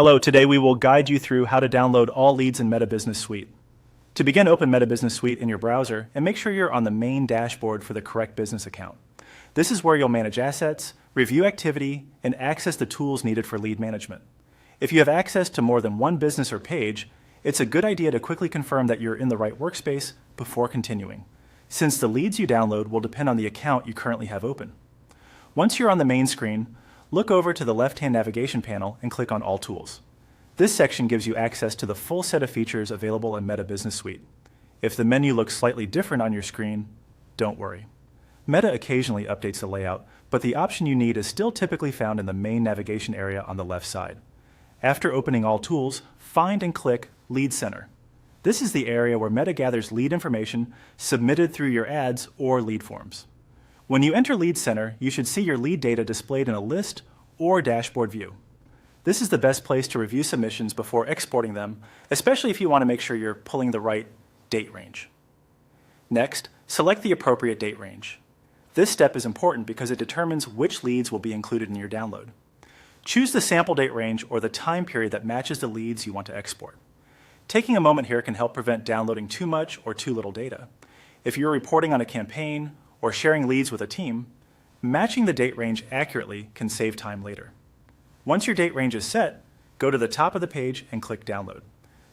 Hello, today we will guide you through how to download all leads in Meta Business Suite. To begin, open Meta Business Suite in your browser and make sure you're on the main dashboard for the correct business account. This is where you'll manage assets, review activity, and access the tools needed for lead management. If you have access to more than one business or page, it's a good idea to quickly confirm that you're in the right workspace before continuing, since the leads you download will depend on the account you currently have open. Once you're on the main screen, look over to the left-hand navigation panel and click on All Tools. This section gives you access to the full set of features available in Meta Business Suite. If the menu looks slightly different on your screen, don't worry. Meta occasionally updates the layout, but the option you need is still typically found in the main navigation area on the left side. After opening All Tools, find and click Lead Center. This is the area where Meta gathers lead information submitted through your ads or lead forms. When you enter Lead Center, you should see your lead data displayed in a list or dashboard view. This is the best place to review submissions before exporting them, especially if you want to make sure you're pulling the right date range. Next, select the appropriate date range. This step is important because it determines which leads will be included in your download. Choose the sample date range or the time period that matches the leads you want to export. Taking a moment here can help prevent downloading too much or too little data. If you're reporting on a campaign or sharing leads with a team, matching the date range accurately can save time later. Once your date range is set, go to the top of the page and click Download.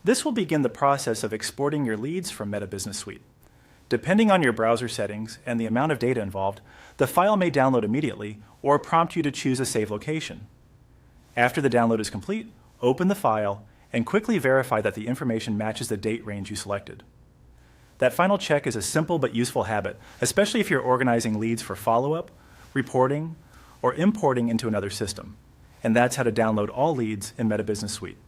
This will begin the process of exporting your leads from Meta Business Suite. Depending on your browser settings and the amount of data involved, the file may download immediately or prompt you to choose a save location. After the download is complete, open the file and quickly verify that the information matches the date range you selected. That final check is a simple but useful habit, especially if you're organizing leads for follow-up, reporting, or importing into another system. And that's how to download all leads in Meta Business Suite.